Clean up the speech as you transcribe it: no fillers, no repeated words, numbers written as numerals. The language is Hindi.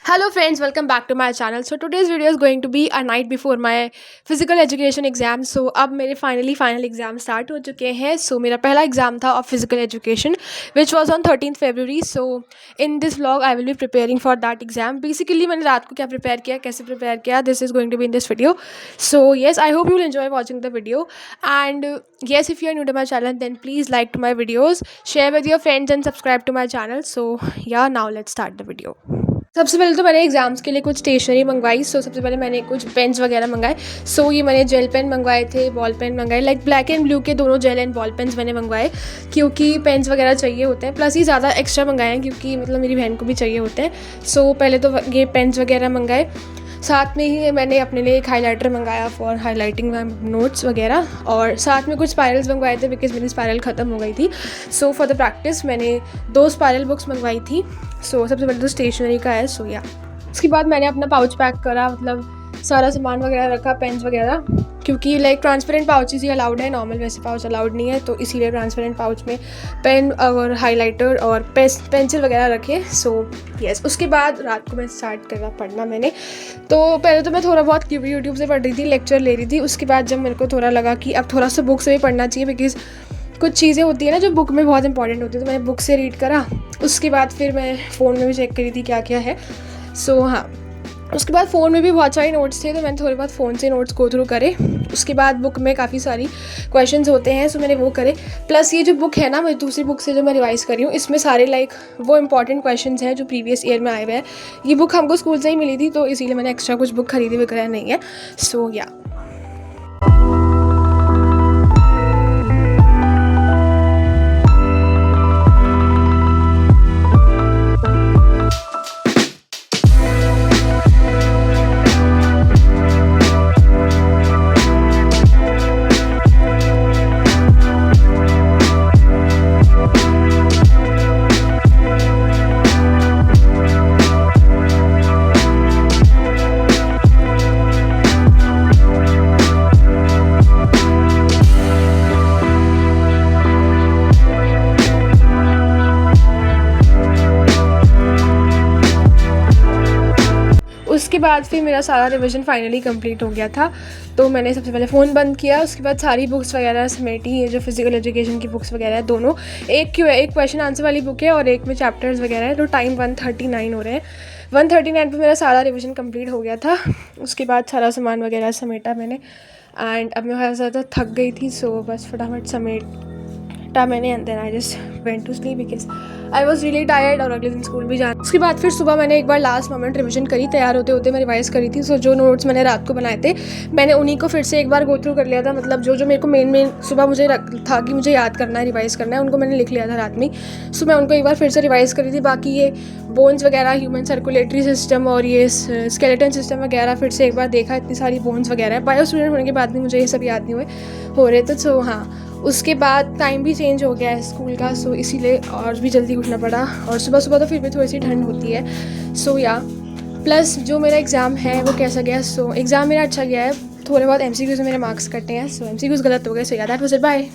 Hello friends, welcome back to my channel. So today's video is going to be a night before my physical education exam. So अब मेरे final exam start हो चुके हैं. So मेरा पहला exam था of physical education which was on 13th February. So in this vlog I will be preparing for that exam. Basically मैंने रात को क्या prepare किया, कैसे prepare किया, this is going to be in this video. So yes, I hope you will enjoy watching the video. And yes, if you are new to my channel then please like to my videos, share with your friends and subscribe to my channel. So yeah, now let's start the video. सबसे पहले तो मैंने एग्ज़ाम्स के लिए कुछ स्टेशनरी मंगवाई. सबसे पहले मैंने कुछ पेन्स वगैरह मंगाए. ये मैंने जेल पेन मंगवाए थे, बॉल पेन मंगाए, लाइक ब्लैक एंड ब्लू के दोनों जेल एंड बॉल पेन्स मैंने मंगवाए क्योंकि पेन्स वगैरह चाहिए होते हैं. प्लस ये ज़्यादा एक्स्ट्रा मंगाए हैं क्योंकि मतलब मेरी बहन को भी चाहिए होते हैं. पहले तो ये पेन्स वगैरह मंगाए. साथ में ही मैंने अपने लिए एक हाइलाइटर मंगाया फॉर हाइलाइटिंग माई नोट्स वगैरह, और साथ में कुछ स्पायरल्स मंगवाए थे बिकॉज मेरी स्पायरल ख़त्म हो गई थी. फॉर द प्रैक्टिस मैंने 2 स्पायरल बुक्स मंगवाई थी. सबसे पहले तो स्टेशनरी का है. उसके बाद मैंने अपना पाउच पैक करा, मतलब सारा सामान वगैरह रखा, पेन्स वगैरह, क्योंकि लाइक ट्रांसपेरेंट पाउचेस ही अलाउड है, नॉर्मल वैसे पाउच अलाउड नहीं है, तो इसीलिए ट्रांसपेरेंट पाउच में पेन और हाइलाइटर और पेंसिल वगैरह रखे. यस, उसके बाद रात को मैं स्टार्ट करा पढ़ना मैंने. तो पहले तो मैं थोड़ा बहुत यूट्यूब से पढ़ रही थी, लेक्चर ले रही थी. उसके बाद जब मेरे को थोड़ा लगा कि अब थोड़ा सा बुक से भी पढ़ना चाहिए बिकॉज़ कुछ चीज़ें होती है ना जो बुक में बहुत इंपॉर्टेंट होती है, तो मैंने बुक से रीड करा. उसके बाद फिर मैं फ़ोन में भी चेक करी थी क्या क्या है. हाँ, उसके बाद फ़ोन में भी बहुत सारे नोट्स थे तो मैंने थोड़े बहुत फ़ोन से नोट्स गो थ्रू करे. उसके बाद बुक में काफ़ी सारी क्वेश्चंस होते हैं मैंने वो करे. प्लस ये जो बुक है ना, मैं दूसरी बुक से जो मैं रिवाइज़ करी हूँ, इसमें सारे लाइक वो इंपॉर्टेंट क्वेश्चंस हैं जो प्रीवियस ईयर में आए हुए हैं. ये बुक हमको स्कूल से ही मिली थी तो इसीलिए मैंने एक्स्ट्रा कुछ बुक खरीदी वगैरह नहीं है. या उसके बाद फिर मेरा सारा रिवीजन फाइनली कंप्लीट हो गया था. तो मैंने सबसे पहले फ़ोन बंद किया. उसके बाद सारी बुक्स वगैरह समेटी, ये जो फिजिकल एजुकेशन की बुक्स वगैरह है दोनों, एक क्वेश्चन आंसर वाली बुक है और एक में चैप्टर्स वगैरह है. तो टाइम 1:39 हो रहे हैं. 1:39 पे मेरा सारा रिवीजन कंप्लीट हो गया था. उसके बाद सारा सामान वगैरह समेटा मैंने. एंड अब मैं बहुत ज़्यादा थक गई थी, बस फटाफट समेटा मैंने and then I just went to sleep because I was really tired और अगले दिन स्कूल भी जाना. उसके बाद फिर सुबह मैंने एक बार लास्ट मोमेंट रिवीजन करी. तैयार होते होते मैं रिवाइज़ करी थी. जो नोट्स मैंने रात को बनाए थे मैंने उन्हीं को फिर से एक बार गो थ्रू कर लिया था. मतलब जो मेरे को मेन सुबह मुझे था कि मुझे याद करना है, रिवाइज़ करना है, उनको मैंने लिख लिया था रात में. मैं उनको एक बार फिर से रिवाइज़ करी थी. बाकी ये बोन्स वगैरह, ह्यूमन सर्कुलेटरी सिस्टम और ये स्केलेटन सिस्टम वगैरह फिर से एक बार देखा. इतनी सारी बोन्स वगैरह है. बायो स्टूडेंट होने के बाद भी मुझे ये सब याद नहीं हो रहे. तो हाँ, उसके बाद टाइम भी चेंज हो गया है स्कूल का, इसीलिए और भी जल्दी उठना पड़ा. और सुबह तो फिर भी थोड़ी सी ठंड होती है. या प्लस जो मेरा एग्ज़ाम है वो कैसा गया. एग्ज़ाम मेरा अच्छा गया है. थोड़े बहुत MCQs में मेरे मार्क्स कटे हैं. MCQs गलत हो गए. या दैट वाज इट. बाय.